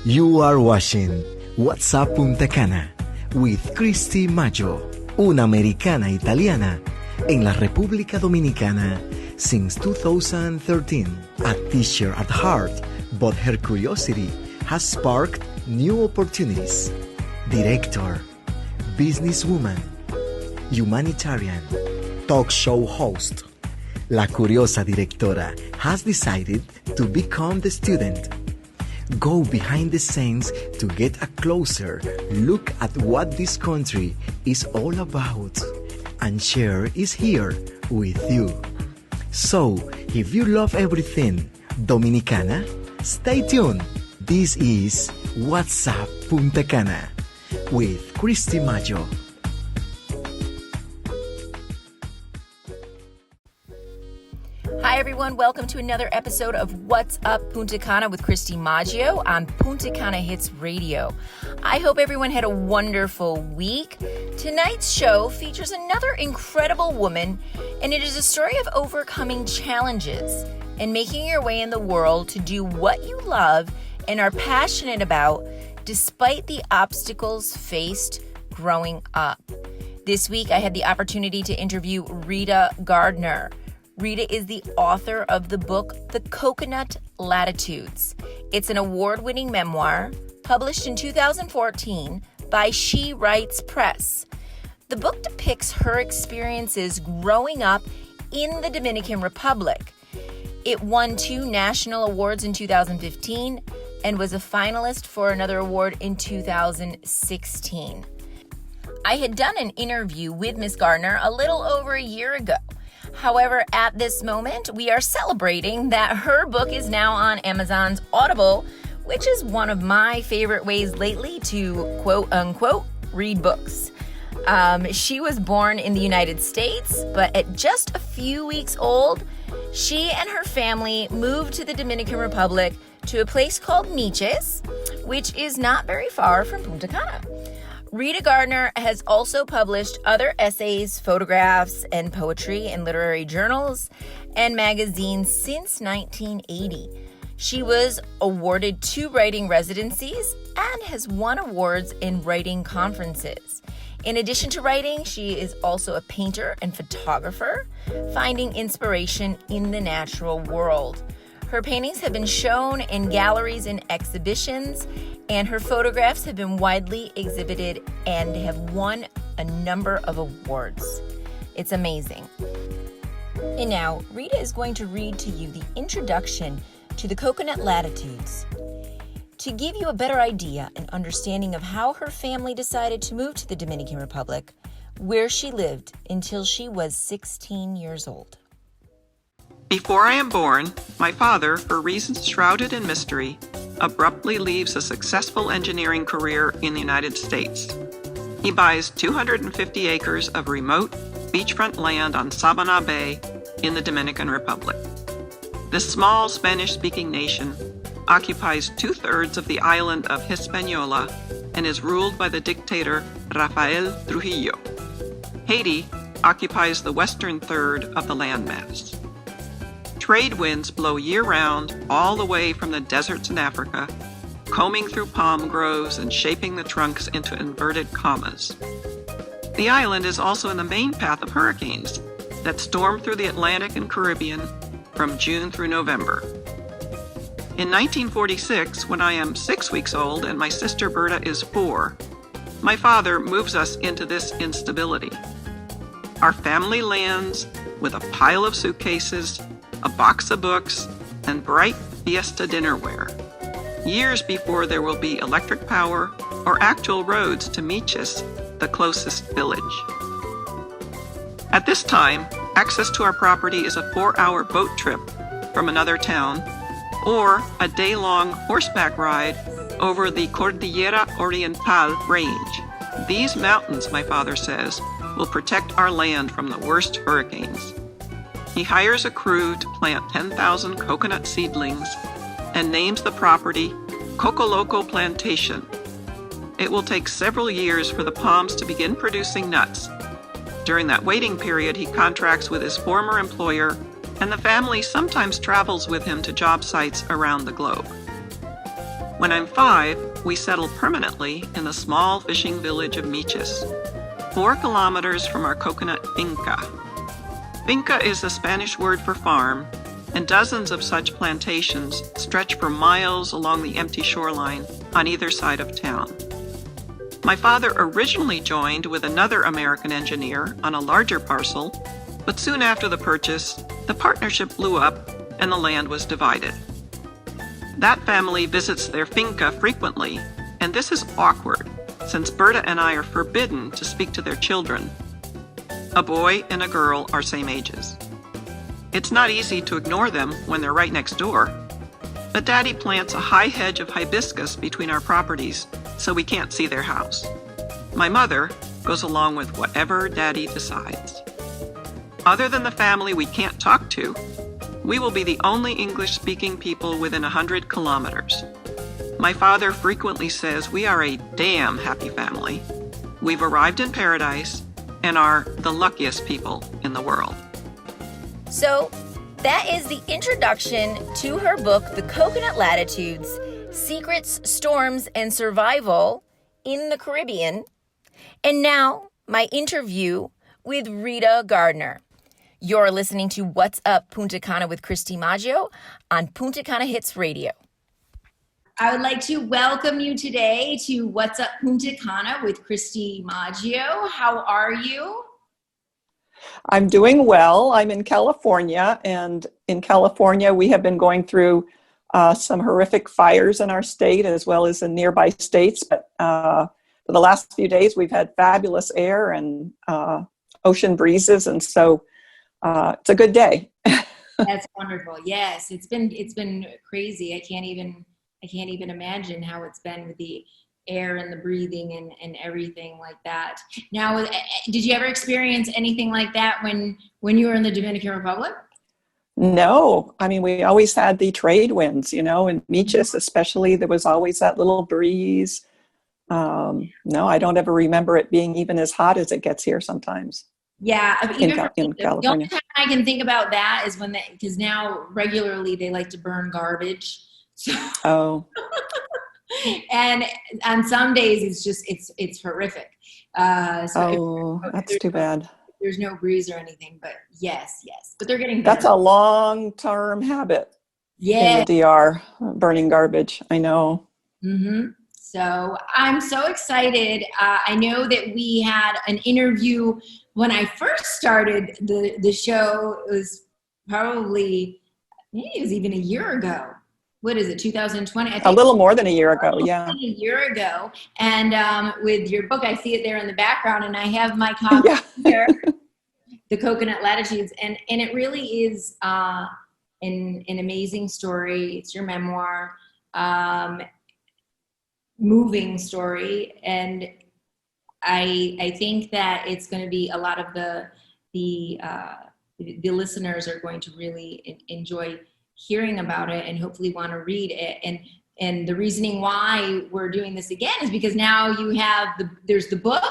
You are watching What's Up Punta Cana with Christy Maggio, una americana italiana en la República Dominicana since 2013. A teacher at heart, but her curiosity has sparked new opportunities. Director, businesswoman, humanitarian, talk show host. La curiosa directora has decided to become the student. Go behind the scenes to get a closer look at what this country is all about. And Cher is here with you. So, if you love everything Dominicana, stay tuned. This is What's Up Punta Cana with Christy Maggio. Hi everyone, welcome to another episode of What's Up Punta Cana with Christy Maggio on Punta Cana Hits Radio. I hope everyone had a wonderful week. Tonight's show features another incredible woman, and it is a story of overcoming challenges and making your way in the world to do what you love and are passionate about despite the obstacles faced growing up. This week I had the opportunity to interview Rita Gardner. Rita is the author of the book, The Coconut Latitudes. It's an award-winning memoir published in 2014 by She Writes Press. The book depicts her experiences growing up in the Dominican Republic. It won 2 national awards in 2015 and was a finalist for another award in 2016. I had done an interview with Miss Gardner a little over a year ago. However, at this moment, we are celebrating that her book is now on Amazon's Audible, which is one of my favorite ways lately to quote-unquote read books. She was born in the United States, but at just a few weeks old, she and her family moved to the Dominican Republic to a place called Miches, which is not very far from Punta Cana. Rita Gardner has also published other essays, photographs, and poetry in literary journals and magazines since 1980. She was awarded 2 writing residencies and has won awards in writing conferences. In addition to writing, she is also a painter and photographer, finding inspiration in the natural world. Her paintings have been shown in galleries and exhibitions, and her photographs have been widely exhibited and have won a number of awards. It's amazing. And now, Rita is going to read to you the introduction to the Coconut Latitudes to give you a better idea and understanding of how her family decided to move to the Dominican Republic, where she lived until she was 16 years old. Before I am born, my father, for reasons shrouded in mystery, abruptly leaves a successful engineering career in the United States. He buys 250 acres of remote beachfront land on Sabana Bay in the Dominican Republic. This small Spanish-speaking nation occupies 2/3 of the island of Hispaniola and is ruled by the dictator Rafael Trujillo. Haiti occupies the western third of the landmass. Trade winds blow year-round all the way from the deserts in Africa, combing through palm groves and shaping the trunks into inverted commas. The island is also in the main path of hurricanes that storm through the Atlantic and Caribbean from June through November. In 1946, when I am 6 weeks old and my sister Berta is 4, my father moves us into this instability. Our family lands with a pile of suitcases, a box of books, and bright fiesta dinnerware, years before there will be electric power or actual roads to Miches, the closest village. At this time, access to our property is a 4-hour boat trip from another town, or a day-long horseback ride over the Cordillera Oriental range. These mountains, my father says, will protect our land from the worst hurricanes. He hires a crew to plant 10,000 coconut seedlings and names the property Cocoloco Plantation. It will take several years for the palms to begin producing nuts. During that waiting period, he contracts with his former employer, and the family sometimes travels with him to job sites around the globe. When I'm 5, we settled permanently in the small fishing village of Miches, 4 kilometers from our coconut finca. Finca is the Spanish word for farm, and dozens of such plantations stretch for miles along the empty shoreline on either side of town. My father originally joined with another American engineer on a larger parcel, but soon after the purchase, the partnership blew up and the land was divided. That family visits their finca frequently, and this is awkward since Berta and I are forbidden to speak to their children. A boy and a girl are same ages. It's not easy to ignore them when they're right next door, but Daddy plants a high hedge of hibiscus between our properties so we can't see their house. My mother goes along with whatever Daddy decides. Other than the family we can't talk to, we will be the only English-speaking people within 100 kilometers. My father frequently says we are a damn happy family. We've arrived in paradise and are the luckiest people in the world. So that is the introduction to her book, The Coconut Latitudes, Secrets, Storms, and Survival in the Caribbean. And now my interview with Rita Gardner. You're listening to What's Up Punta Cana with Christy Maggio on Punta Cana Hits Radio. I would like to welcome you today to What's Up Punta Cana with Christy Maggio. How are you? I'm doing well. I'm in California, and in California we have been going through some horrific fires in our state as well as in nearby states. But for the last few days we've had fabulous air and ocean breezes, and so it's a good day. That's wonderful. Yes, it's been crazy. I can't even imagine how it's been with the air and the breathing and everything like that. Now, did you ever experience anything like that when you were in the Dominican Republic? No, I mean, we always had the trade winds, in Miches especially, there was always that little breeze. No, I don't ever remember it being even as hot as it gets here sometimes. Yeah, in California. The only time I can think about that is because now regularly they like to burn garbage. So, oh. And on some days it's horrific. That's too bad. There's no breeze or anything, but yes. But they're getting better. That's a long-term habit. Yeah. In the DR, burning garbage. I know. Mm-hmm. So I'm so excited. I know that we had an interview when I first started the show. It was probably, maybe it was even a year ago. What is it, 2020? I think a little more than a year ago, yeah. A year ago. And with your book, I see it there in the background, and I have my copy here, The Coconut Latitudes. And it really is an amazing story. It's your memoir, moving story. And I think that it's going to be a lot of the listeners are going to really enjoy hearing about it and hopefully want to read it. And the reasoning why we're doing this again is because now you have there's the book,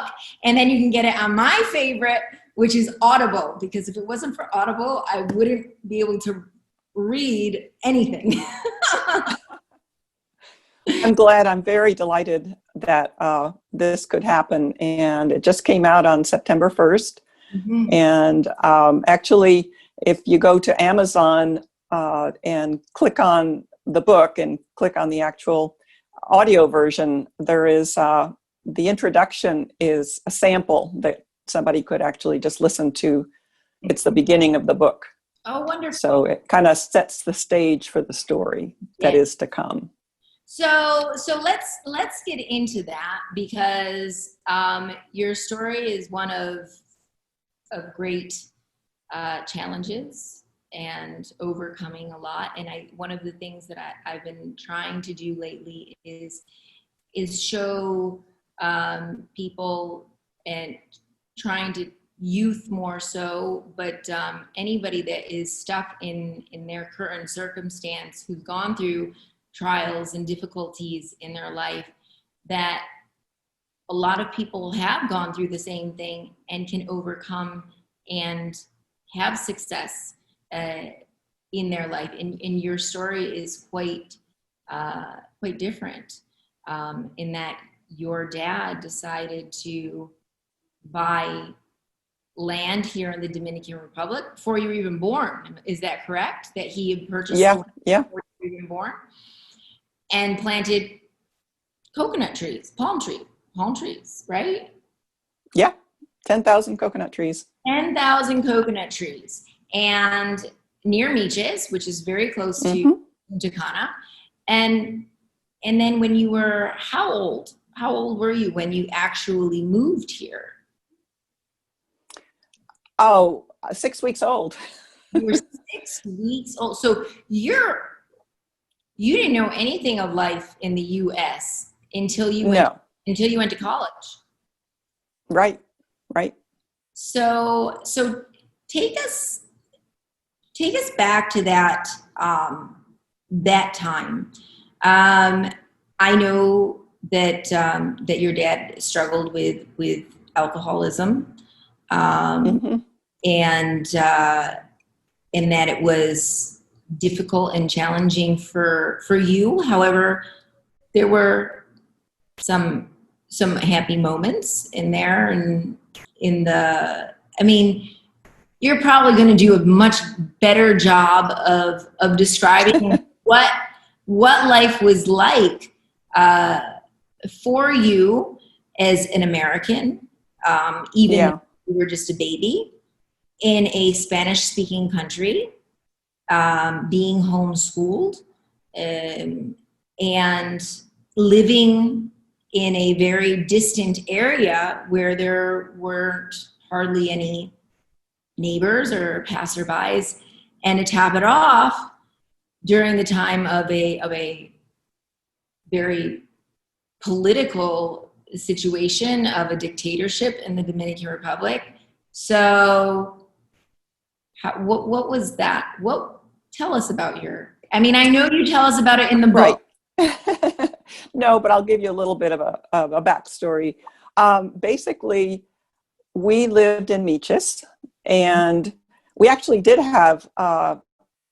and then you can get it on my favorite, which is Audible, because if it wasn't for Audible, I wouldn't be able to read anything. I'm glad. I'm very delighted that this could happen. And it just came out on September 1st. Mm-hmm. And actually, if you go to Amazon and click on the book and click on the actual audio version, there is the introduction is a sample that somebody could actually just listen to. It's the beginning of the book. Oh, wonderful. So it kind of sets the stage for the story that is to come. So let's get into that, because your story is one of great challenges and overcoming a lot. And one of the things that I've been trying to do lately is show people, and trying to youth more so, but anybody that is stuck in their current circumstance, who's gone through trials and difficulties in their life, that a lot of people have gone through the same thing and can overcome and have success in their life. And your story is quite quite different, in that your dad decided to buy land here in the Dominican Republic before you were even born. Is that correct? That he had purchased the land before you were even born and planted coconut trees, palm trees, right? Yeah, 10,000 coconut trees. 10,000 coconut trees. And near Miches, which is very close to Punta Cana. And then when you were, how old were you when you actually moved here? Oh, 6 weeks old. You were 6 weeks old. So you didn't know anything of life in the U.S. until you went to college. Right. So take us back to that time. I know that your dad struggled with alcoholism, and that it was difficult and challenging for you. However, there were some happy moments in there, and you're probably going to do a much better job of describing what life was like for you as an American, even if you were just a baby in a Spanish-speaking country, being homeschooled, and living in a very distant area where there weren't hardly any neighbors or passerbys, and to top it off during the time of a very political situation of a dictatorship in the Dominican Republic. So what was that? Tell us about I know you tell us about it in the book. Right. No, but I'll give you a little bit of a backstory. Basically, we lived in Miches, and we actually did have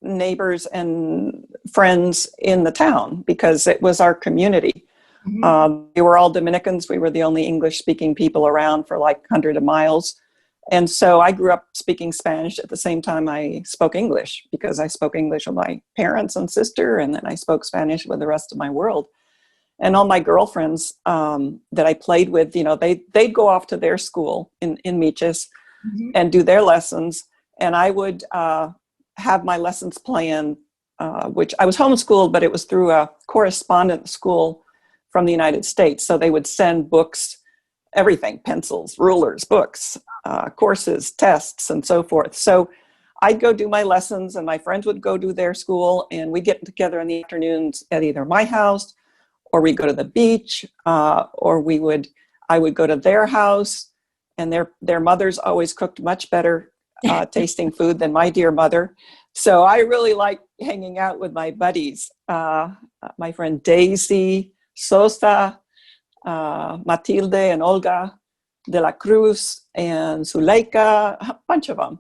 neighbors and friends in the town because it was our community. We were all Dominicans. We were the only English-speaking people around for like hundreds of miles. And so I grew up speaking Spanish at the same time I spoke English, because I spoke English with my parents and sister, and then I spoke Spanish with the rest of my world. And all my girlfriends that I played with, they'd go off to their school in Miches and do their lessons. And I would have my lessons planned, which I was homeschooled, but it was through a correspondence school from the United States. So they would send books, everything, pencils, rulers, books, courses, tests, and so forth. So I'd go do my lessons, and my friends would go do their school, and we'd get together in the afternoons at either my house, or we'd go to the beach, or I would go to their house, and their mothers always cooked much better tasting food than my dear mother. So I really liked hanging out with my buddies, my friend Daisy, Sosa, Matilde and Olga de la Cruz and Zuleika, a bunch of them.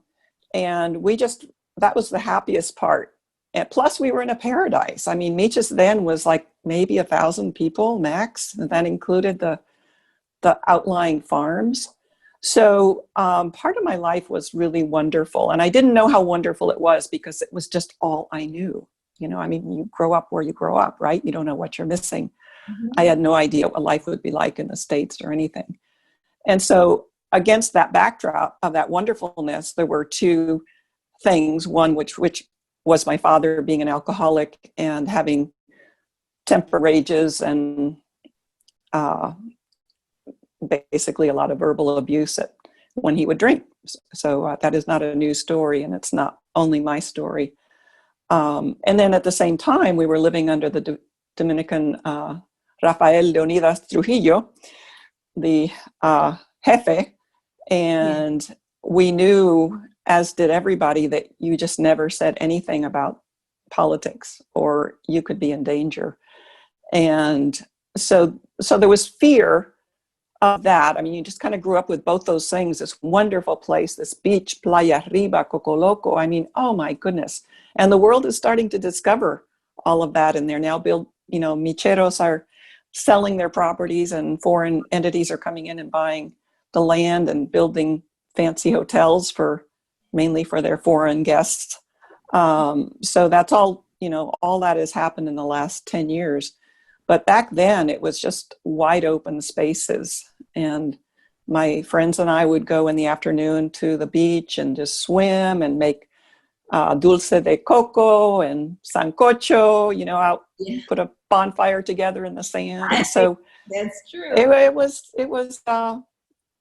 And that was the happiest part. And plus we were in a paradise. Miches then was like maybe 1,000 people max, and that included the outlying farms. So part of my life was really wonderful. And I didn't know how wonderful it was because it was just all I knew. You grow up where you grow up, right? You don't know what you're missing. I had no idea what life would be like in the States or anything. And so against that backdrop of that wonderfulness, there were two things. One, which was my father being an alcoholic and having temper rages and basically a lot of verbal abuse when he would drink. So that is not a new story, and it's not only my story. And then at the same time, we were living under the Dominican Rafael Leonidas Trujillo, the jefe, and we knew, as did everybody, that you just never said anything about politics or you could be in danger. And so there was fear of that. You just kind of grew up with both those things, this wonderful place, this beach, Playa Arriba, Coco Loco. Oh my goodness. And the world is starting to discover all of that, and they're now Micheros are selling their properties and foreign entities are coming in and buying the land and building fancy hotels mainly for their foreign guests. So that's all, all that has happened in the last 10 years. But back then it was just wide open spaces. And my friends and I would go in the afternoon to the beach and just swim and make dulce de coco and sancocho, put a bonfire together in the sand. And so that's true.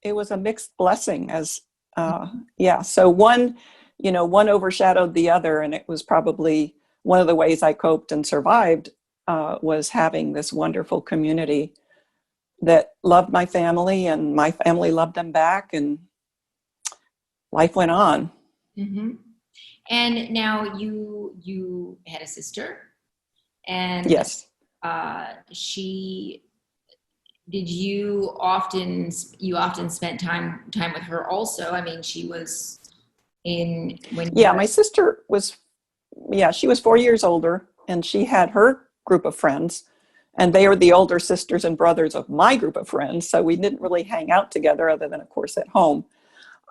It was a mixed blessing So one overshadowed the other, and it was probably one of the ways I coped and survived was having this wonderful community that loved my family and my family loved them back, and life went on. Mm-hmm. And now you had a sister, and yes, you often spent time with her also? I mean, she was my sister was, she was 4 years older, and she had her group of friends, and they were the older sisters and brothers of my group of friends. So we didn't really hang out together other than, of course, at home.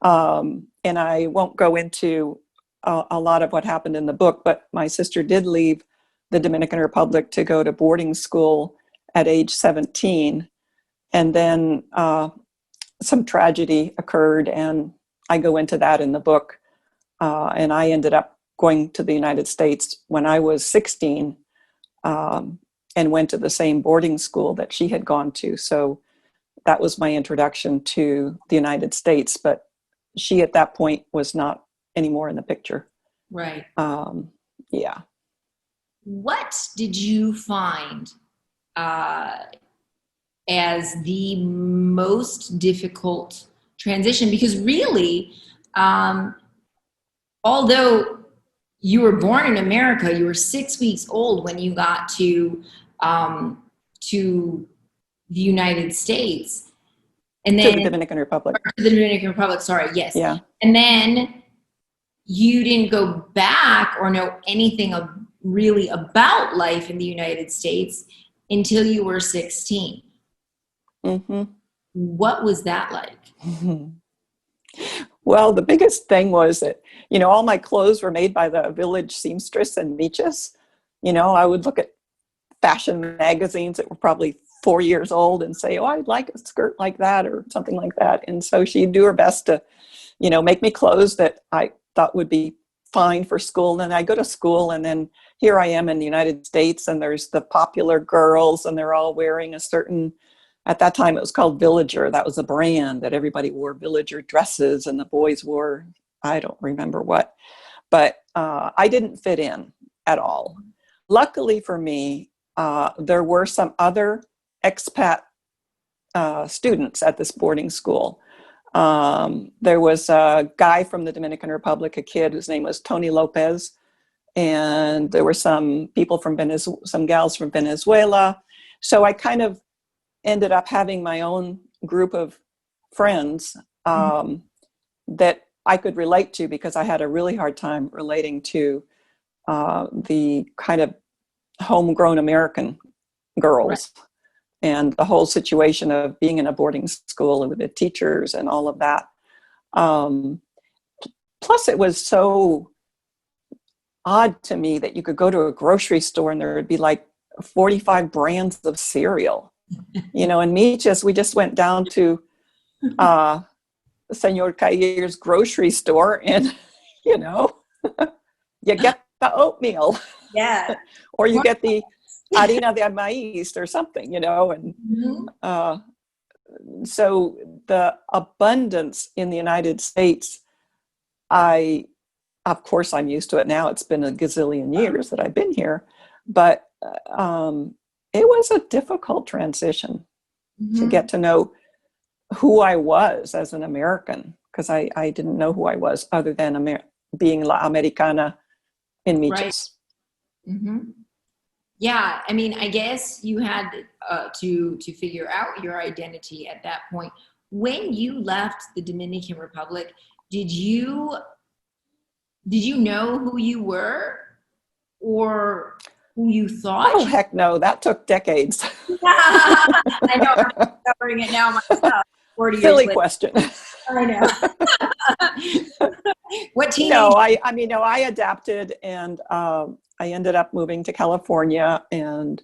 And I won't go into a lot of what happened in the book, but my sister did leave the Dominican Republic to go to boarding school at age 17. And then some tragedy occurred, and I go into that in the book. And I ended up going to the United States when I was 16, and went to the same boarding school that she had gone to. So that was my introduction to the United States. But she at that point was not anymore in the picture. Right. Yeah. What did you find as the most difficult transition? Because really, although you were born in America, you were 6 weeks old when you got to the United States. And then to the Dominican Republic. To the Dominican Republic, sorry, yes. Yeah. And then you didn't go back or know anything really about life in the United States until you were 16. Mm-hmm. What was that like? Mm-hmm. Well, the biggest thing was that, all my clothes were made by the village seamstress in Miches. I would look at fashion magazines that were probably 4 years old and say, oh, I'd like a skirt like that or something like that. And so she'd do her best to, make me clothes that I thought would be fine for school. And then I go to school, and then here I am in the United States, and there's the popular girls, and they're all wearing a certain, at that time it was called Villager. That was a brand that everybody wore Villager dresses, and the boys wore, I don't remember what, but I didn't fit in at all. Luckily for me, there were some other expat students at this boarding school. There was a guy from the Dominican Republic, a kid whose name was Tony Lopez, and there were some people from some gals from Venezuela. So I kind of ended up having my own group of friends that I could relate to, because I had a really hard time relating to the kind of homegrown American girls. Right. And the whole situation of being in a boarding school with the teachers and all of that. Plus, it was so odd to me that you could go to a grocery store and there would be like 45 brands of cereal. In Miches, we just went down to Senor Cailler's grocery store, and, you get the oatmeal. Yeah. Or you get the harina de maíz or something, and so the abundance in the United States, of course I'm used to it now. It's been a gazillion years that I've been here, but it was a difficult transition to get to know who I was as an American, because I didn't know who I was other than being La Americana in Miches. Right. Mm-hmm. Yeah, I mean, I guess you had to figure out your identity at that point. When you left the Dominican Republic, did you know who you were, or who you thought. Oh, heck no. That took decades. I know. I'm discovering it now myself. 40 years Silly later. question. I know. What teenage? No, I mean, no, I adapted, and I ended up moving to California, and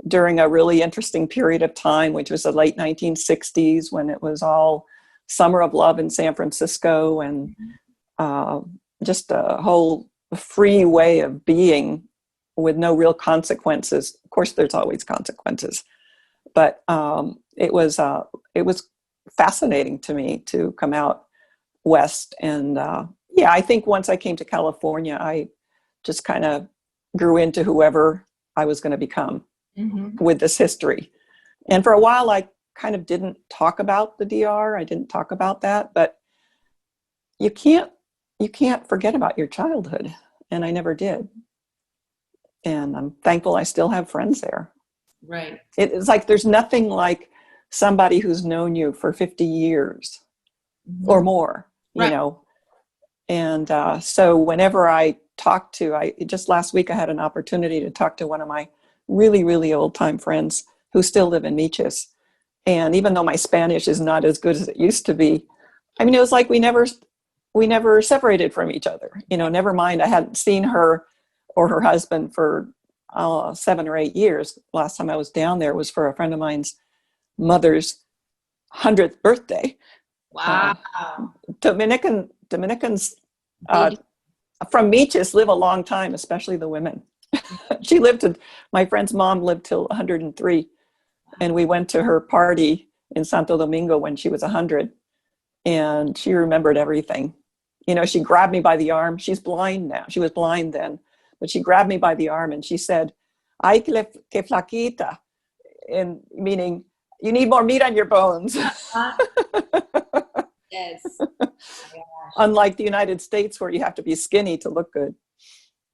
during a really interesting period of time, which was the late 1960s, when it was all summer of love in San Francisco, and just a whole free way of being with no real consequences. Of course, there's always consequences, but it was fascinating to me to come out west. And yeah, I think once I came to California, I just kind of grew into whoever I was going to become with this history. And for a while, I kind of didn't talk about the DR. I didn't talk about that, but you can't forget about your childhood. And I never did. And I'm thankful I still have friends there. Right. It's like there's nothing like somebody who's known you for 50 years or more, you know. And so whenever I talk to, just last week I had an opportunity to talk to one of my really, really old time friends who still live in Meaches. And even though my Spanish is not as good as it used to be, I mean, it was like we never separated from each other. You know, never mind, I hadn't seen her or her husband for 7 or 8 years. Last time I was down there was for a friend of mine's mother's 100th birthday. Wow. Dominicans from Meaches live a long time, especially the women. My friend's mom lived till 103. And we went to her party in Santo Domingo when she was 100. And she remembered everything. You know, she grabbed me by the arm. She's blind now. She was blind then. But she grabbed me by the arm and she said, "Ay, que flaquita," and meaning, you need more meat on your bones. Yes. Unlike the United States, where you have to be skinny to look good.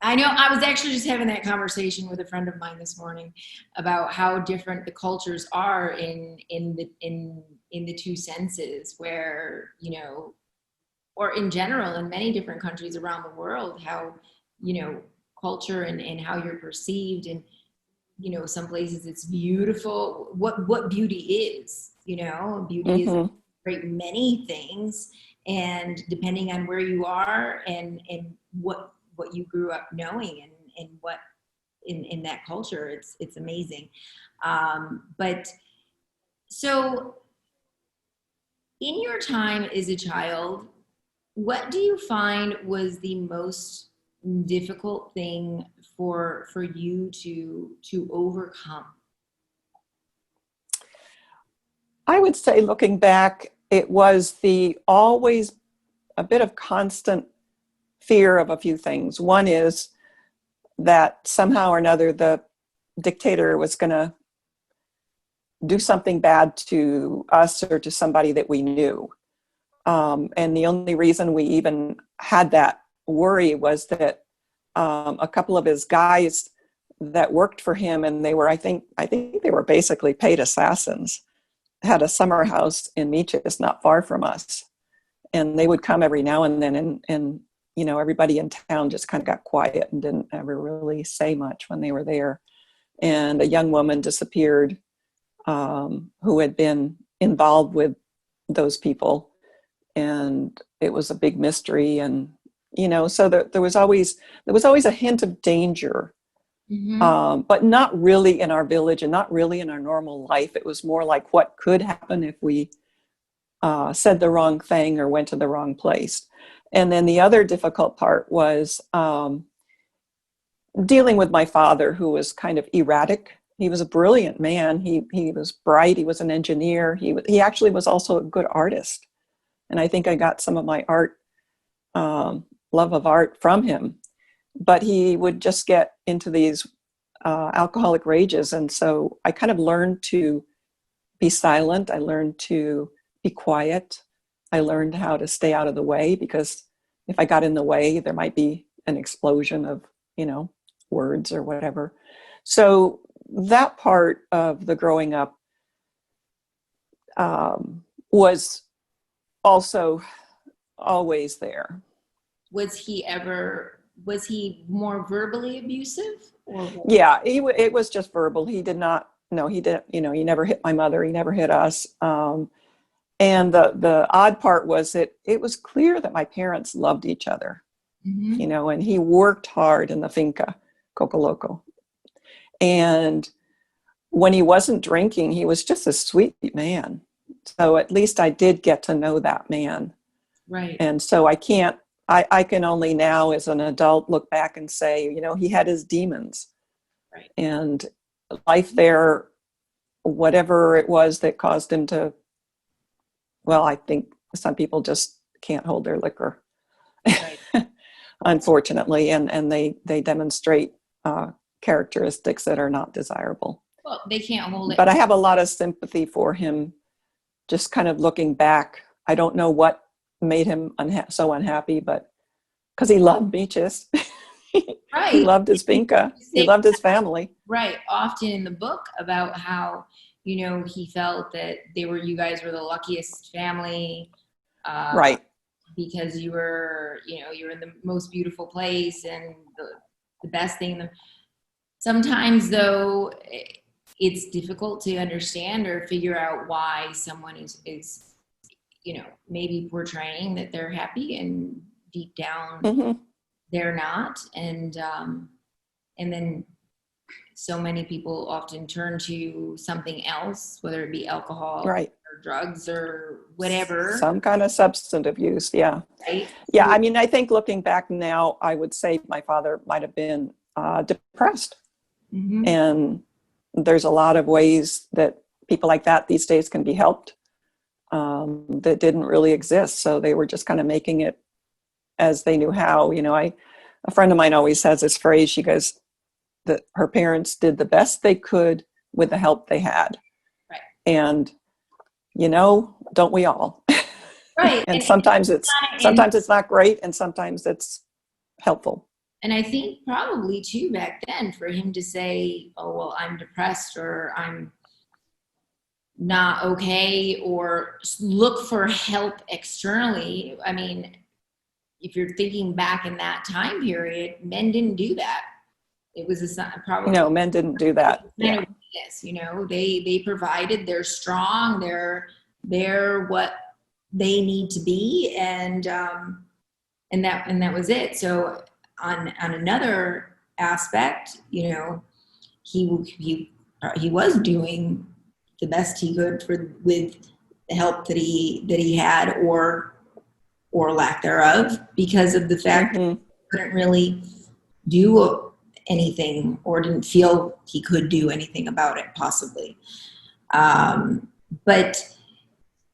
I know. I was actually just having that conversation with a friend of mine this morning about how different the cultures are in the two senses, where, you know, or in general in many different countries around the world, how, you know, culture and how you're perceived. And, you know, some places it's beautiful. What beauty is, you know, beauty is great many things, and depending on where you are and what you grew up knowing and what in that culture, it's amazing. But so in your time as a child, what do you find was the most difficult thing for you to overcome? I would say, looking back, it was always a bit of constant fear of a few things. One is that somehow or another the dictator was going to do something bad to us or to somebody that we knew. And the only reason we even had that worry was that a couple of his guys that worked for him, and they were, I think they were basically paid assassins, had a summer house in Meaches, not far from us. And they would come every now and then, and you know, everybody in town just kind of got quiet and didn't ever really say much when they were there. And a young woman disappeared who had been involved with those people. And it was a big mystery. And, you know, so there was always a hint of danger, but not really in our village and not really in our normal life. It was more like what could happen if we said the wrong thing or went to the wrong place. And then the other difficult part was dealing with my father, who was kind of erratic. He was a brilliant man. He was bright. He was an engineer. He actually was also a good artist. And I think I got some of my love of art from him. But he would just get into these alcoholic rages. And so I kind of learned to be silent. I learned to be quiet. I learned how to stay out of the way, because if I got in the way, there might be an explosion of, you know, words or whatever. So that part of the growing up was also always there. Was he more verbally abusive, Yeah, it was just verbal. He did not, no, he didn't, he never hit my mother. He never hit us. And the odd part was that it was clear that my parents loved each other, and he worked hard in the finca, Coco Loco. And when he wasn't drinking, he was just a sweet man. So at least I did get to know that man. Right. And so I can only now as an adult look back and say, he had his demons. Right. And life there, whatever it was that caused him to, well, I think some people just can't hold their liquor, Right. unfortunately, and they demonstrate characteristics that are not desirable. Well, they can't hold it. But I have a lot of sympathy for him, just kind of looking back. I don't know what made him so unhappy, but because he loved beaches. Right. He loved his finca. He loved his family. Right. Often in the book about how, he felt that you guys were the luckiest family. Right. Because you were in the most beautiful place and the best thing. Sometimes though, it's difficult to understand or figure out why someone is maybe portraying that they're happy and deep down they're not. And then so many people often turn to something else, whether it be alcohol or drugs or whatever. Some kind of substance use. Yeah. Right? Yeah. I mean, I think looking back now, I would say my father might've been depressed. And there's a lot of ways that people like that these days can be helped that didn't really exist. So they were just kind of making it as they knew how. A friend of mine always has this phrase. She goes that her parents did the best they could with the help they had. Right. And, don't we all? Right. And sometimes it's not great, and sometimes it's helpful. And I think probably too back then for him to say, oh, well, I'm depressed or I'm not okay, or look for help externally. I mean, if you're thinking back in that time period, men didn't do that. It was probably no, men didn't do that. Yeah. Yes, they provided. They're strong. They're what they need to be, and that was it. So on another aspect, he was doing the best he could with the help that he had, or lack thereof, because of the fact that he couldn't really do anything, or didn't feel he could do anything about it, possibly. But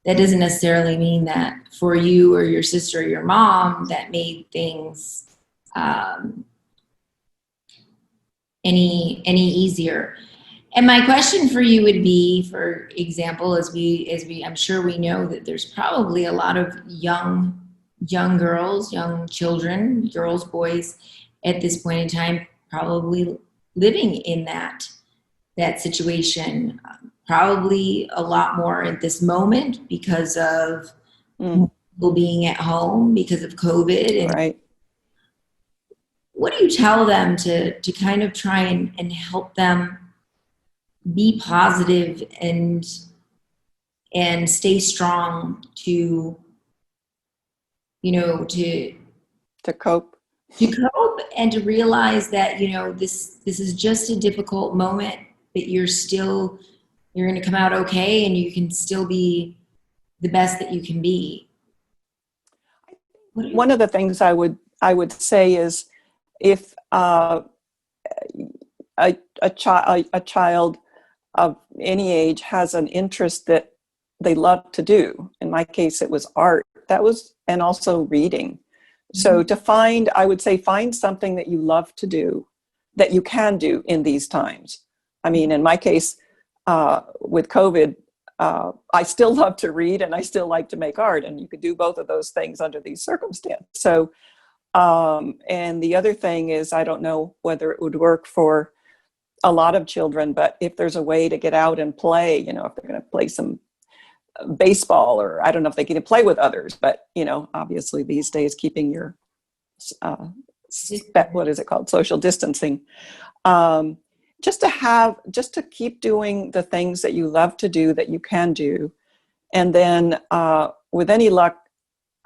that doesn't necessarily mean that for you or your sister or your mom that made things any easier. And my question for you would be, for example, as we I'm sure we know that there's probably a lot of young girls, young children, girls, boys at this point in time, probably living in that situation, probably a lot more at this moment because of people being at home because of COVID. And right. What do you tell them to kind of try and help them be positive and stay strong to cope? To cope and to realize that, this is just a difficult moment, but you're going to come out okay, and you can still be the best that you can be. One of the things I would say is, if a child of any age has an interest that they love to do, in my case it was art, and also reading. So I would say find something that you love to do, that you can do in these times. I mean, in my case, with COVID, I still love to read and I still like to make art, and you could do both of those things under these circumstances. So, and the other thing is, I don't know whether it would work for a lot of children, but if there's a way to get out and play, if they're going to play some baseball, or I don't know if they can play with others, but obviously these days keeping your what is it called? Social distancing. Just to keep doing the things that you love to do, that you can do. And then with any luck,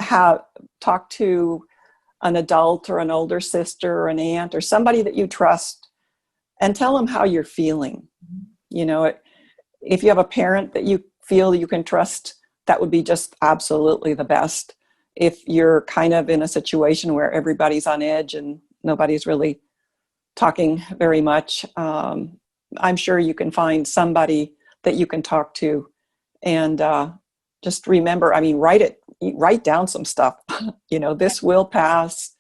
talk to an adult or an older sister or an aunt or somebody that you trust and tell them how you're feeling. You know, if you have a parent that you feel you can trust, that would be just absolutely the best. If you're kind of in a situation where everybody's on edge and nobody's really talking very much, I'm sure you can find somebody that you can talk to. And just remember, I mean, write down some stuff. You know, this will pass.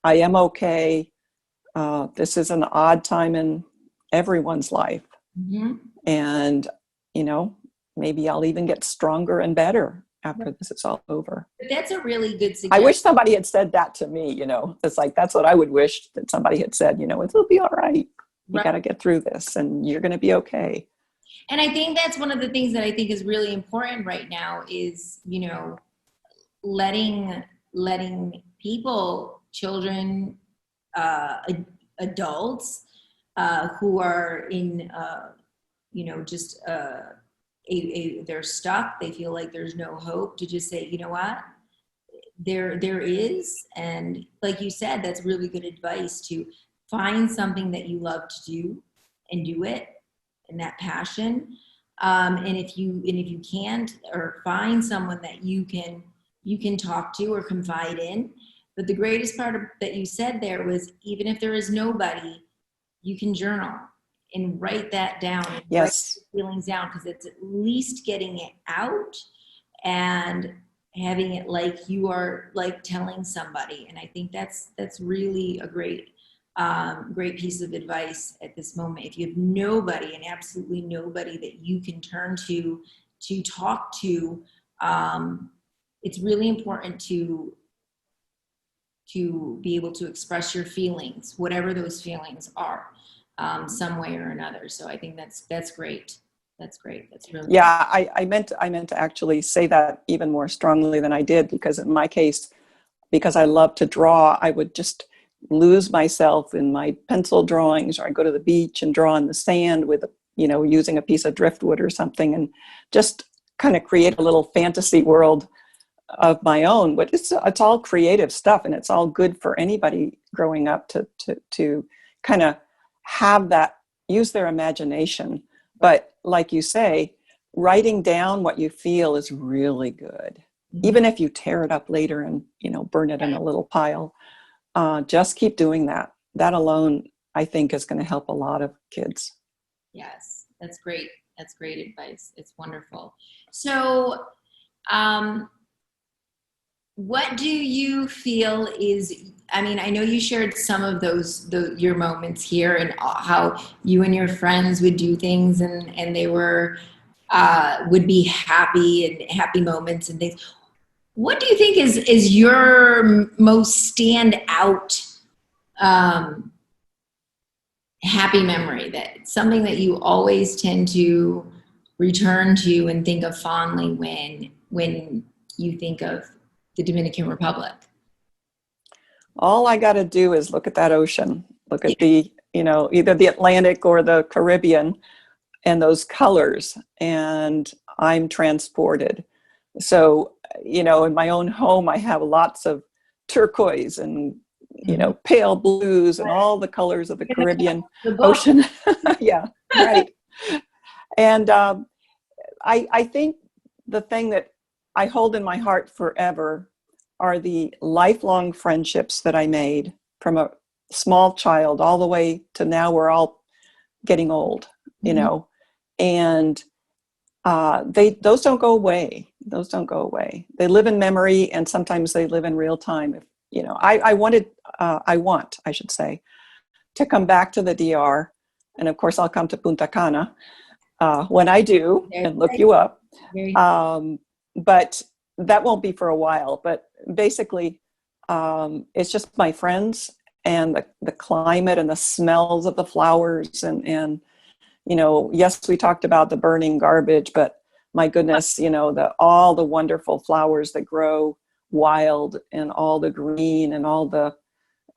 I am okay. This is an odd time in everyone's life. Mm-hmm. And, you know, maybe I'll even get stronger and better after this is all over. But that's a really good suggestion. I wish somebody had said that to me, you know. It's like, that's what I would wish, that somebody had said, you know, it'll be all right. You got to get through this and you're going to be okay. And I think that's one of the things that I think is really important right now is, you know, letting people, children, adults who are in, you know, just they're stuck. They feel like there's no hope, to just say, you know what, there is. And like you said, that's really good advice, to find something that you love to do and do it, and that passion. And if you can't, or find someone that you can talk to or confide in. But the greatest part that you said there was, even if there is nobody, you can journal and write that down. Yes. Write your feelings down, because it's at least getting it out and having it like you are like telling somebody. And I think that's really a great piece of advice at this moment. If you have nobody, and absolutely nobody that you can turn to talk to, it's really important to be able to express your feelings, whatever those feelings are, some way or another. So I think that's great. That's great. That's really great. I meant to actually say that even more strongly than I did, because in my case, because I love to draw, I would just lose myself in my pencil drawings, or I go to the beach and draw in the sand with, you know, using a piece of driftwood or something, and just kind of create a little fantasy world of my own. But it's all creative stuff, and it's all good for anybody growing up to kind of have that, use their imagination. But like you say, writing down what you feel is really good. Mm-hmm. Even if you tear it up later and, you know, burn it in a little pile, just keep doing that. That alone, I think, is going to help a lot of kids. Yes, that's great. That's great advice. It's wonderful. So, what do you feel is, I mean, I know you shared some of your moments here, and how you and your friends would do things, and they were, would be happy moments and things. What do you think is your most standout happy memory, that something that you always tend to return to and think of fondly when you think of the Dominican Republic? All I got to do is look at that ocean, look at the, you know, either the Atlantic or the Caribbean, and those colors, and I'm transported. So, you know, in my own home, I have lots of turquoise and, you know, pale blues and all the colors of the Caribbean Ocean. Yeah, right. And I think the thing that I hold in my heart forever are the lifelong friendships that I made from a small child all the way to now. We're all getting old, you know, and those don't go away. Those don't go away. They live in memory, and sometimes they live in real time. If, you know, I want, I should say, to come back to the DR, and of course I'll come to Punta Cana when I do, and look you up. But that won't be for a while. But basically, it's just my friends and the climate and the smells of the flowers, and you know, yes, we talked about the burning garbage, but my goodness, you know, all the wonderful flowers that grow wild, and all the green, and all the,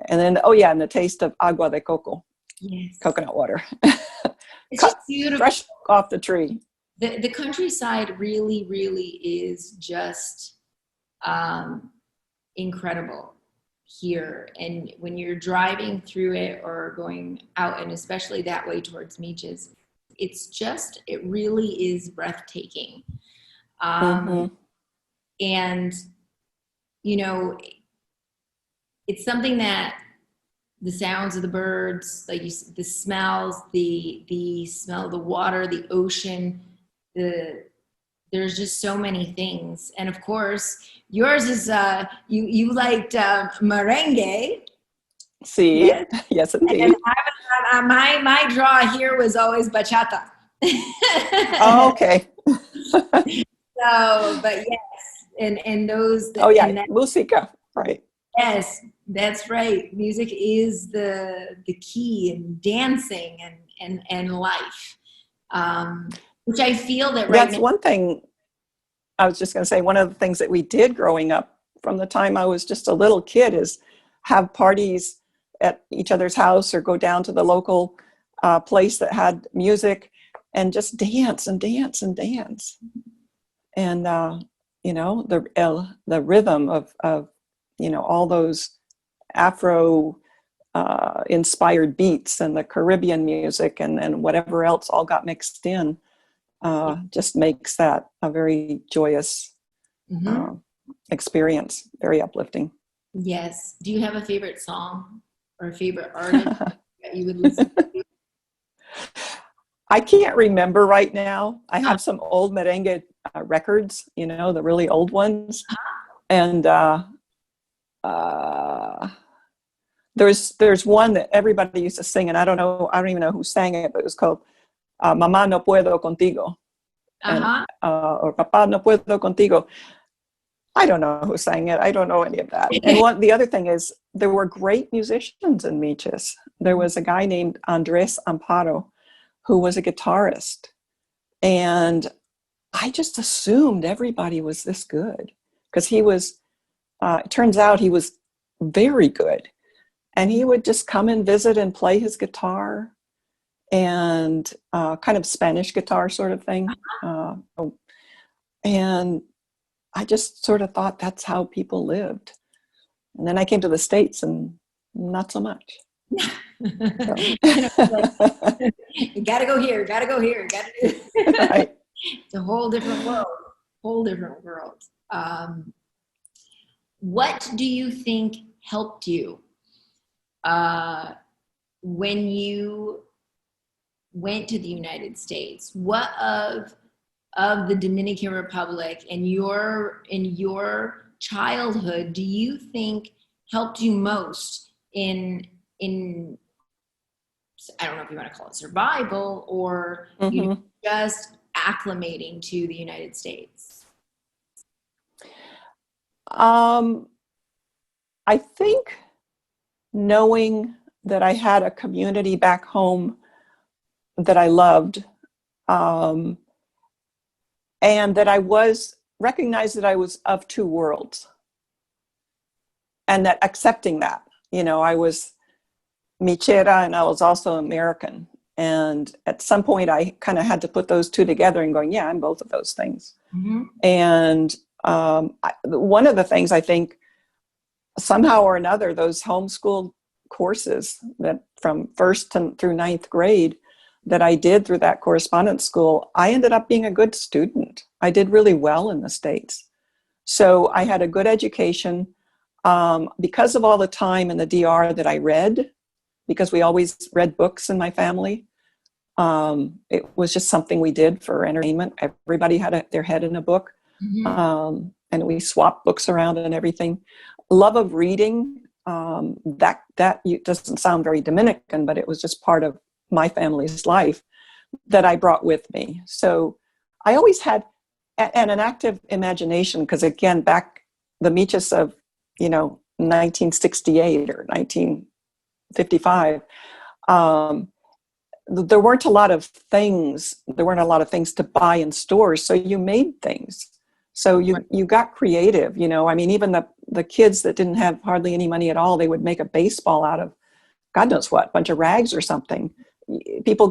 And then, oh yeah, and the taste of agua de coco, Yes. coconut water. It's just beautiful. Fresh off the tree. The countryside really, really is just incredible here. And when you're driving through it or going out, and especially that way towards Meaches, it really is breathtaking. And, you know, it's something that the sounds of the birds, like the smells, the smell of the water, the ocean, there's just so many things. And of course, yours is, you liked merengue. See, yes, indeed. And my draw here was always bachata. Oh, okay. So, but yes, and those. Oh yeah, música, right. Yes, that's right. Music is the key in dancing and life, which I feel that that's one thing. I was just going to say, one of the things that we did growing up from the time I was just a little kid is have parties at each other's house or go down to the local place that had music and just dance and dance and dance. And, you know, the rhythm of, you know, all those Afro inspired beats and the Caribbean music and whatever else all got mixed in just makes that a very joyous experience, very uplifting. Yes. Do you have a favorite song or a favorite artist that you would listen to? I can't remember right now. I have some old merengue records, you know, the really old ones. And there's one that everybody used to sing, and I don't even know who sang it, but it was called Mamá no puedo contigo. And, or Papá no puedo contigo. I don't know who sang it. I don't know any of that. And the other thing is, there were great musicians in Meaches. There was a guy named Andres Amparo, who was a guitarist. And I just assumed everybody was this good, because he was, it turns out he was very good. And he would just come and visit and play his guitar, and kind of Spanish guitar sort of thing. And I just sort of thought that's how people lived. And then I came to the States and not so much. So. You gotta go here, gotta do Right. It's a whole different world. What do you think helped you when you went to the United States? What of the Dominican Republic and your childhood do you think helped you most in I don't know if you want to call it survival or you know, just acclimating to the United States? I think knowing that I had a community back home that I loved, and that I recognized that I was of two worlds, and that accepting that, you know, I was Michera and I was also American. And at some point I kind of had to put those two together and going, yeah, I'm both of those things. And one of the things I think somehow or another, those homeschool courses that from first through ninth grade that I did through that correspondence school, I ended up being a good student. I did really well in the States. So I had a good education because of all the time in the DR that I read, because we always read books in my family. It was just something we did for entertainment. Everybody had their head in a book. And we swapped books around and everything. Love of reading, that doesn't sound very Dominican, but it was just part of my family's life that I brought with me. So I always had an active imagination, because again, back the Meaches of, 1968 or 1955, there weren't a lot of things to buy in stores, so you made things. So you got creative, you know. I mean, even the kids that didn't have hardly any money at all, they would make a baseball out of God knows what, a bunch of rags or something. People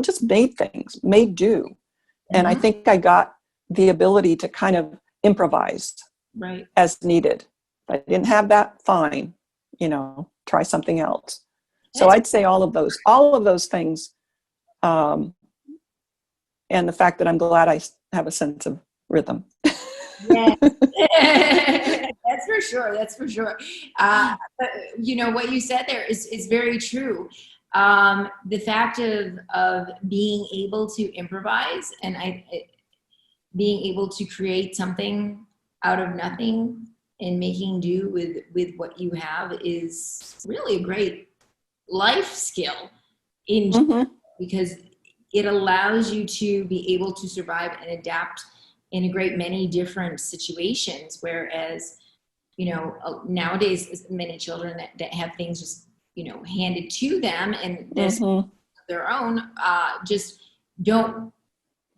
just made things, made do. And I think I got the ability to kind of improvise as needed. If I didn't have that, fine, you know, try something else. So I'd say all of those things. And the fact that I'm glad I have a sense of rhythm. Yeah. That's for sure. That's for sure. But you know, what you said there is very true. The fact of being able to improvise and being able to create something out of nothing and making do with what you have is really a great life skill because it allows you to be able to survive and adapt in a great many different situations. Whereas, you know, nowadays many children that have things just, you know, handed to them and this their own, just don't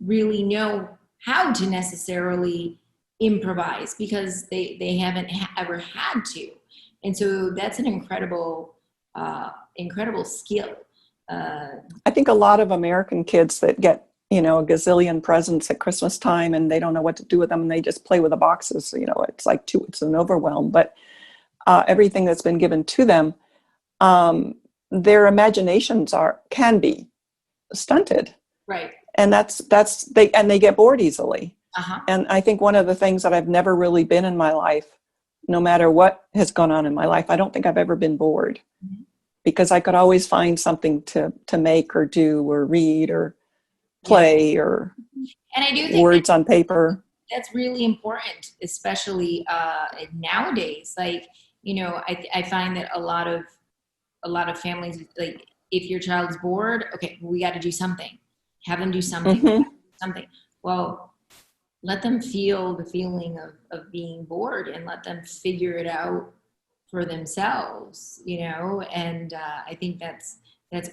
really know how to necessarily improvise because they haven't ever had to. And so that's an incredible skill. I think a lot of American kids that get, you know, a gazillion presents at Christmas time and they don't know what to do with them and they just play with the boxes. You know, it's like it's an overwhelm. But everything that's been given to them, their imaginations can be stunted. Right. And they get bored easily. And I think one of the things that I've never really been in my life, no matter what has gone on in my life, I don't think I've ever been bored because I could always find something to make or do or read or play or and I do think words on paper. That's really important, especially nowadays. Like, you know, I find that a lot of families, like, if your child's bored, okay, well, we got to do something. Have them do something. Something. Well, let them feel the feeling of being bored and let them figure it out for themselves, you know. And I think that's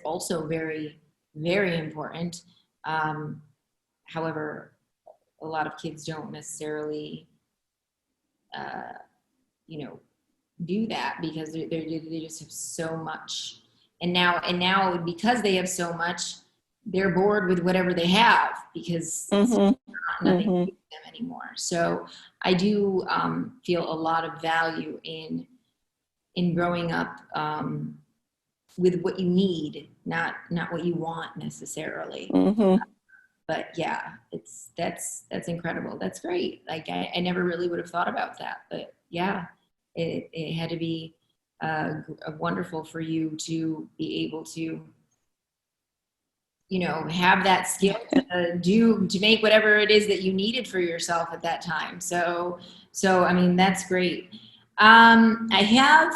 also very, very important. However, a lot of kids don't necessarily, you know, do that because they just have so much. And now because they have so much, they're bored with whatever they have because it's nothing to do with them anymore. So I do feel a lot of value in growing up with what you need, not what you want necessarily. But yeah, that's incredible. That's great. Like I never really would have thought about that, but yeah, it had to be wonderful for you to be able to, you know, have that skill to make whatever it is that you needed for yourself at that time. So I mean, that's great. I have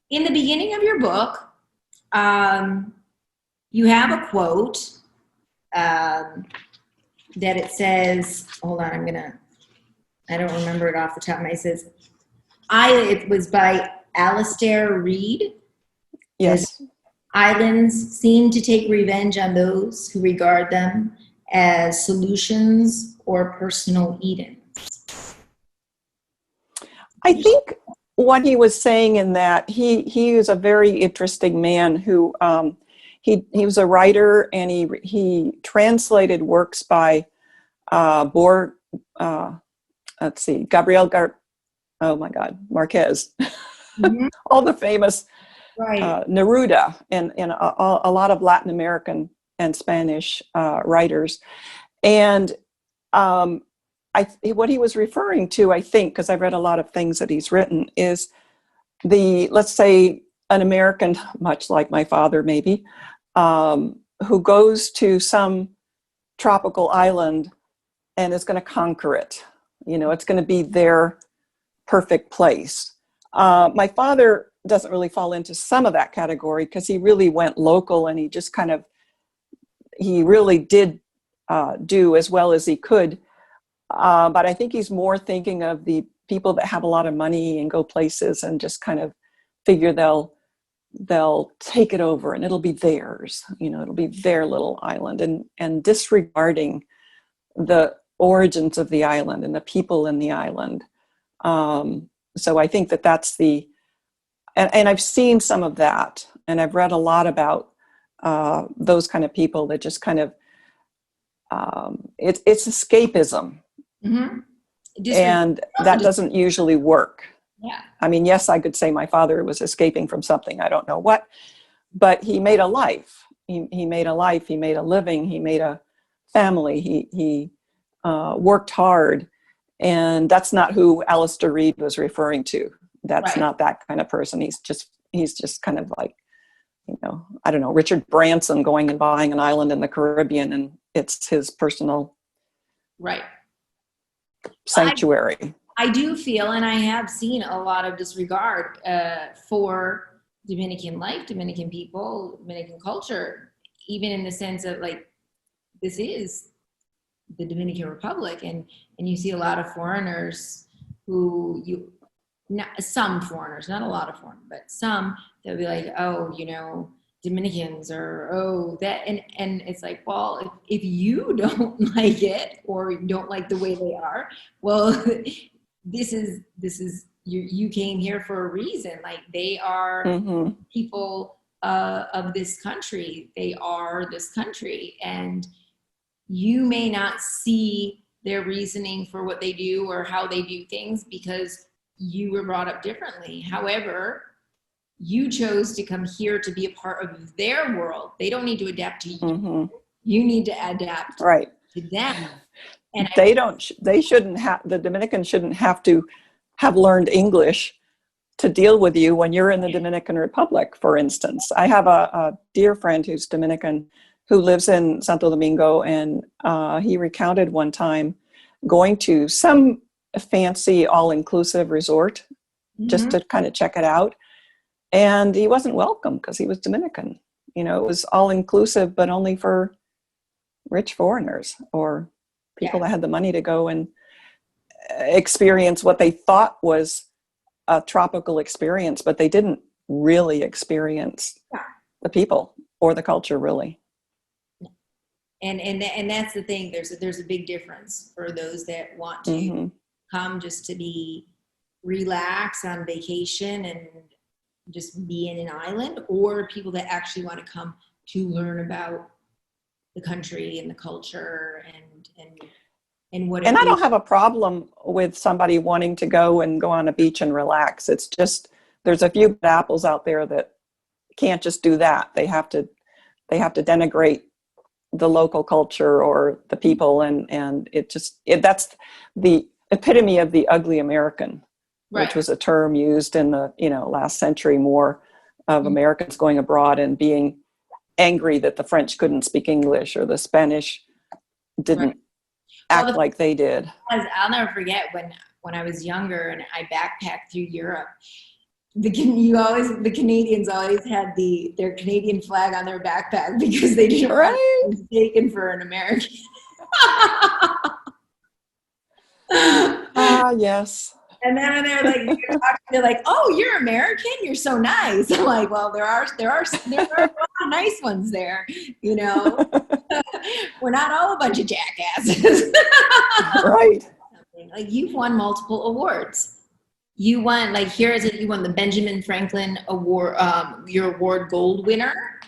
in the beginning of your book, you have a quote that it says, hold on, I don't remember it off the top of my head. It says, it was by Alistair Reid. Yes. Islands seem to take revenge on those who regard them as solutions or personal Edens. I think what he was saying in that he is a very interesting man who he was a writer and he translated works by Marquez, all the famous Neruda and a lot of Latin American and Spanish writers. And what he was referring to, I think, because I've read a lot of things that he's written, is let's say an American, much like my father maybe, who goes to some tropical island and is going to conquer it. You know, it's going to be their perfect place. My father doesn't really fall into some of that category because he really went local and he really did do as well as he could. But I think he's more thinking of the people that have a lot of money and go places and just kind of figure they'll take it over and it'll be theirs. You know, it'll be their little island and disregarding the origins of the island and the people in the island. So I think that that's and I've seen some of that, and I've read a lot about those kind of people that just kind of, it's escapism. Mm-hmm. And that doesn't usually work. Yeah. I mean, yes, I could say my father was escaping from something, I don't know what, but he made a life. He made a life, he made a living, he made a family, he worked hard. And that's not who Alistair Reid was referring to. That's not that kind of person. He's just kind of like, I don't know, Richard Branson going and buying an island in the Caribbean, and it's his personal sanctuary. I do feel, and I have seen a lot of disregard for Dominican life, Dominican people, Dominican culture, even in the sense of like, this is the Dominican Republic, and you see a lot of foreigners some foreigners, not a lot of foreigners, but some, they'll be like, oh, Dominicans, or that, and it's like, well, if you don't like it or don't like the way they are, well, this is you came here for a reason. Like, they are people of this country. They are this country, and you may not see their reasoning for what they do or how they do things because you were brought up differently. However, you chose to come here to be a part of their world. They don't need to adapt to you. Mm-hmm. You need to adapt to them. And the Dominicans shouldn't have to have learned English to deal with you when you're in the Dominican Republic, for instance. I have a dear friend who's Dominican who lives in Santo Domingo, and he recounted one time going to some fancy all-inclusive resort just to kind of check it out. And he wasn't welcome because he was Dominican. It was all-inclusive, but only for rich foreigners or people that had the money to go and experience what they thought was a tropical experience, but they didn't really experience the people or the culture, really. And that's the thing. There's a big difference for those that want to come just to be relax on vacation and just be in an island, or people that actually want to come to learn about the country and the culture and what. And I don't have a problem with somebody wanting to go on a beach and relax. It's just there's a few apples out there that can't just do that. They have to denigrate the local culture or the people, and that's the epitome of the ugly American, which was a term used in the last century, more of Americans going abroad and being angry that the French couldn't speak English or the Spanish didn't act like they did. I'll never forget when I was younger and I backpacked through Europe. The Canadians always had their Canadian flag on their backpack because they didn't want to be mistaken for an American. Yes. And then when they're like, "Oh, you're American. You're so nice." I'm like, "Well, there are a lot of nice ones there. We're not all a bunch of jackasses." Right. Like, you've won multiple awards. You won you won the Benjamin Franklin Award, your award gold winner.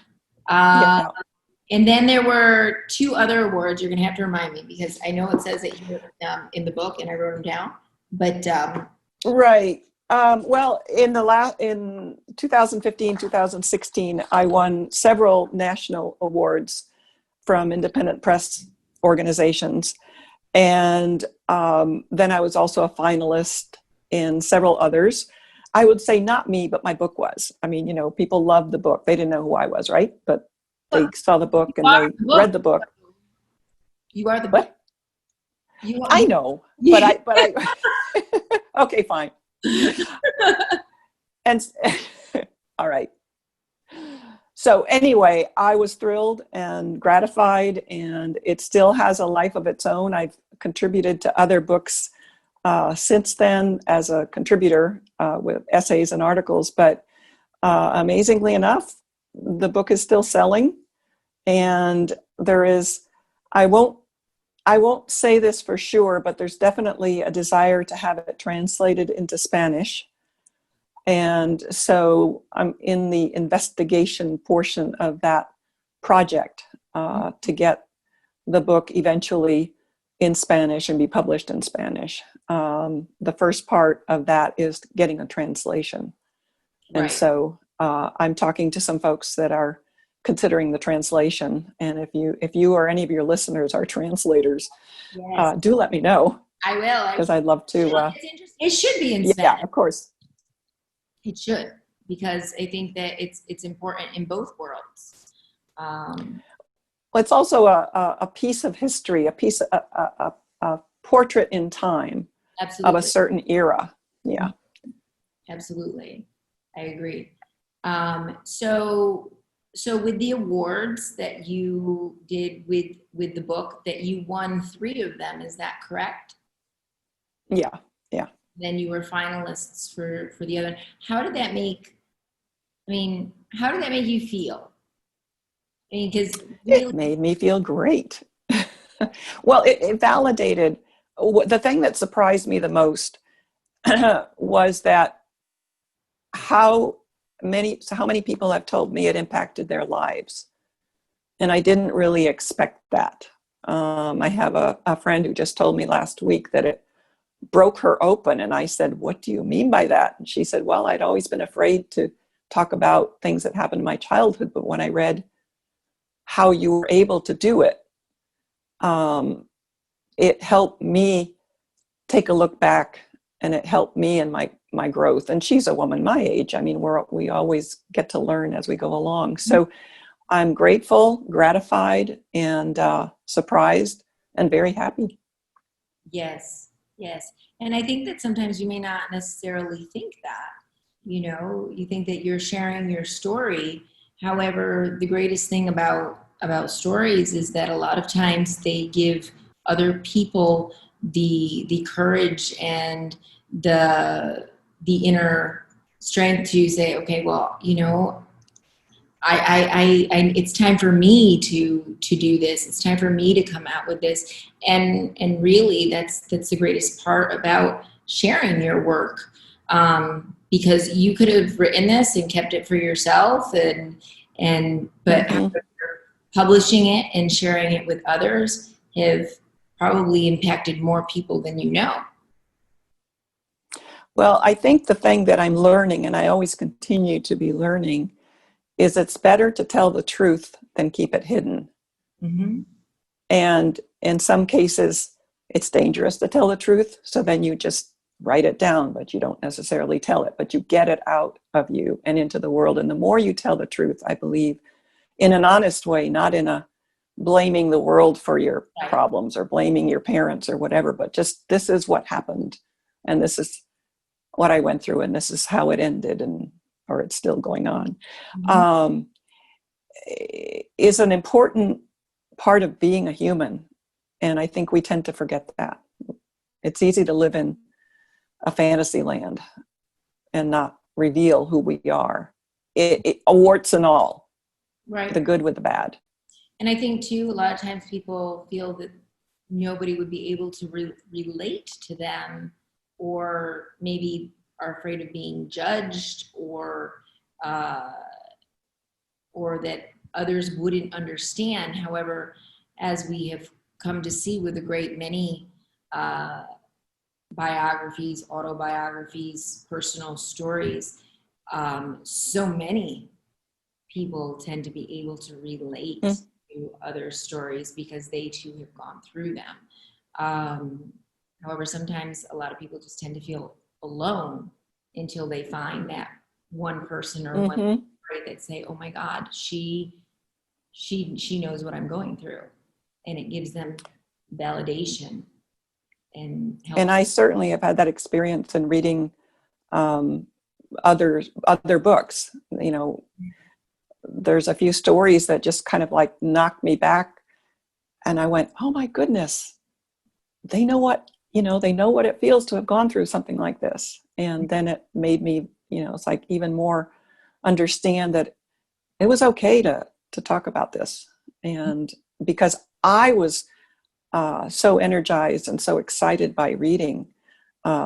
And then there were 2 other awards. You're going to have to remind me because I know it says that you're in the book and I wrote them down. But right. Well, in 2015, 2016, I won several national awards from independent press organizations. And then I was also a finalist in several others. I would say not me, but my book was. I mean, people loved the book. They didn't know who I was, right? But they saw the book and they read the book. You are the book. I know, but I okay, fine. And all right. So anyway, I was thrilled and gratified, and it still has a life of its own. I've contributed to other books since then as a contributor with essays and articles, but amazingly enough, the book is still selling, and I won't I won't say this for sure, but there's definitely a desire to have it translated into Spanish. And so I'm in the investigation portion of that project to get the book eventually in Spanish and be published in Spanish. The first part of that is getting a translation. And so I'm talking to some folks that are considering the translation. And if you or any of your listeners are translators, yes, do let me know. I will. Because I'd love to. It should be in Spanish. Yeah, of course. It should, because I think that it's important in both worlds. Well, it's also a piece of history, a portrait in time. Absolutely. Of a certain era. Yeah. Absolutely. I agree. So with the awards that you did with the book, that you won 3 of them, is that correct? Yeah. Then you were finalists for the other. How did that make you feel? I mean, because it made me feel great. Well, it validated. The thing that surprised me the most was that how many people have told me it impacted their lives. And I didn't really expect that. I have a friend who just told me last week that it broke her open. And I said, what do you mean by that? And she said, well, I'd always been afraid to talk about things that happened in my childhood. But when I read how you were able to do it, it helped me take a look back, and it helped me in my growth. And she's a woman my age. I mean, we always get to learn as we go along. So I'm grateful, gratified, and surprised, and very happy. Yes. And I think that sometimes you may not necessarily think that, you think that you're sharing your story. However, the greatest thing about stories is that a lot of times they give other people the courage and the inner strength to say, okay, well, I it's time for me to do this. It's time for me to come out with this. And really that's the greatest part about sharing your work. Because you could have written this and kept it for yourself but after publishing it and sharing it with others have probably impacted more people than you know. Well, I think the thing that I'm learning, and I always continue to be learning, is it's better to tell the truth than keep it hidden. Mm-hmm. And in some cases, it's dangerous to tell the truth. So then you just write it down, but you don't necessarily tell it, but you get it out of you and into the world. And the more you tell the truth, I believe, in an honest way, not in a blaming the world for your problems or blaming your parents or whatever, but just this is what happened. And this is what I went through, and this is how it ended, or it's still going on, is an important part of being a human. And I think we tend to forget that. It's easy to live in a fantasy land and not reveal who we are, warts and all, right? The good with the bad. And I think too, a lot of times people feel that nobody would be able to relate to them, or maybe are afraid of being judged, or that others wouldn't understand. However, as we have come to see with a great many biographies, autobiographies, personal stories, so many people tend to be able to relate to other stories because they too have gone through them. However, sometimes a lot of people just tend to feel alone until they find that one person or one story that say, oh my God, she knows what I'm going through. And it gives them validation and help. And I certainly have had that experience in reading other books. There's a few stories that just kind of like knocked me back. And I went, oh my goodness, they know what it feels to have gone through something like this. And then it made me, it's like even more understand that it was okay to talk about this. And because I was so energized and so excited by reading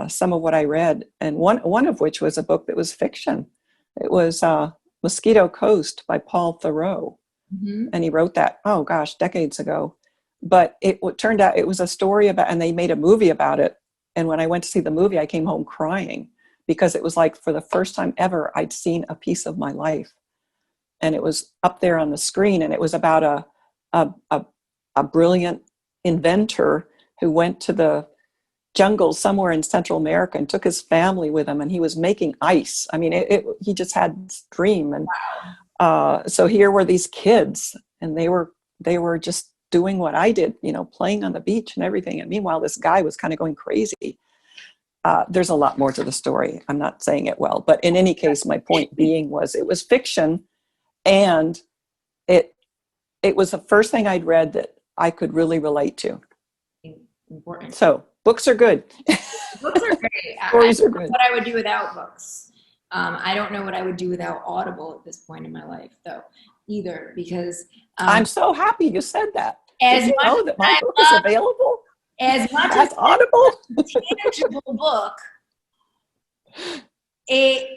some of what I read, and one of which was a book that was fiction. It was Mosquito Coast by Paul Thoreau. Mm-hmm. And he wrote that, oh gosh, decades ago. But it turned out it was a story about, and they made a movie about it. And when I went to see the movie, I came home crying, because it was like, for the first time ever, I'd seen a piece of my life. And it was up there on the screen, and it was about a brilliant inventor who went to the jungle somewhere in Central America and took his family with him, and he was making ice. I mean, he just had this dream. And so here were these kids, and they were just doing what I did, playing on the beach and everything. And meanwhile, this guy was kind of going crazy. There's a lot more to the story. I'm not saying it well, but in any case, my point being was it was fiction, and it was the first thing I'd read that I could really relate to. Important. So books are good. Books are great. Stories are I don't know good. what I would do without books. I don't know what I would do without Audible at this point in my life, though, either, because I'm so happy you said that. As Did you know that my book is available? As much as as Audible, a tangible book, I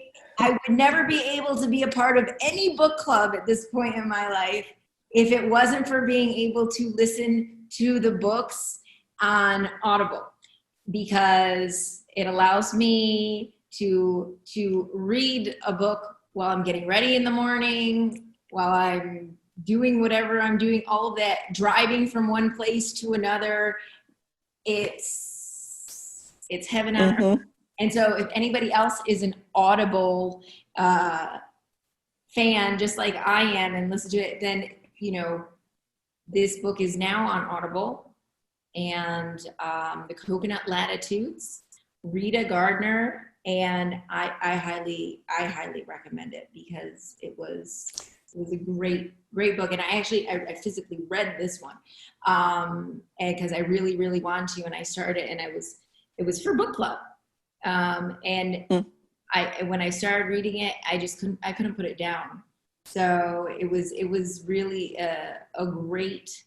would never be able to be a part of any book club at this point in my life if it wasn't for being able to listen to the books on Audible, because it allows me to read a book while I'm getting ready in the morning, while I'm doing whatever I'm doing, all of that, driving from one place to another. It's heaven on earth. Mm-hmm. And so if anybody else is an Audible fan, just like I am, and listen to it, then, this book is now on Audible. And the Coconut Latitudes, Rita Gardner, and I highly recommend it, because it was a great book. And I physically read this one because I really, really wanted to, and I started, and it was for book club. When I started reading it, I couldn't put it down. So it was really a great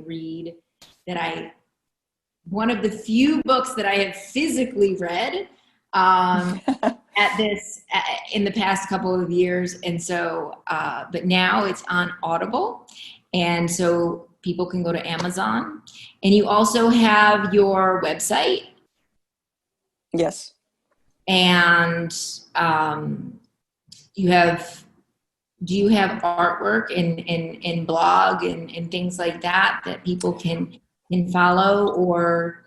read, that one of the few books that I have physically read in the past couple of years. And so, but now it's on Audible. And so people can go to Amazon, and you also have your website. Yes. And do you have artwork and blog and things like that people can follow, or?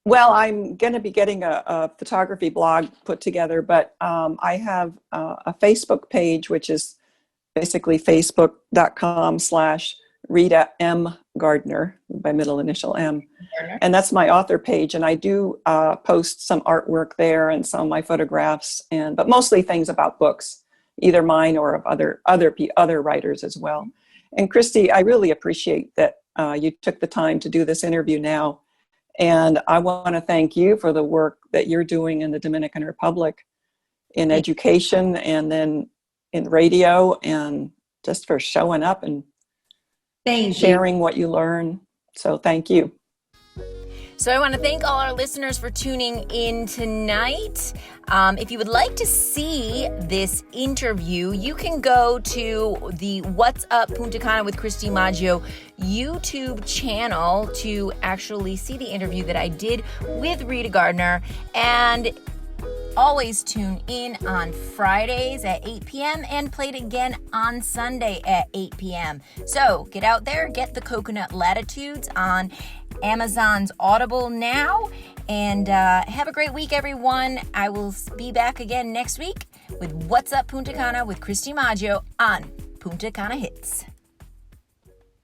Well, I'm going to be getting a photography blog put together, but I have a Facebook page, which is basically facebook.com/Rita M. Gardner, by middle initial M. Gardner. And that's my author page. And I do post some artwork there and some of my photographs, but mostly things about books, either mine or of other writers as well. And Christy, I really appreciate that you took the time to do this interview now. And I want to thank you for the work that you're doing in the Dominican Republic in education, and then in radio, and just for showing up and sharing what you learn. So thank you. So I want to thank all our listeners for tuning in tonight. If you would like to see this interview, you can go to the What's Up Punta Cana with Christy Maggio YouTube channel to actually see the interview that I did with Rita Gardner. And always tune in on Fridays at 8 p.m. and played again on Sunday at 8 p.m. So get out there, get the Coconut Latitudes on Amazon's Audible now, and have a great week, everyone. I will be back again next week with What's Up Punta Cana with Christy Maggio on Punta Cana Hits.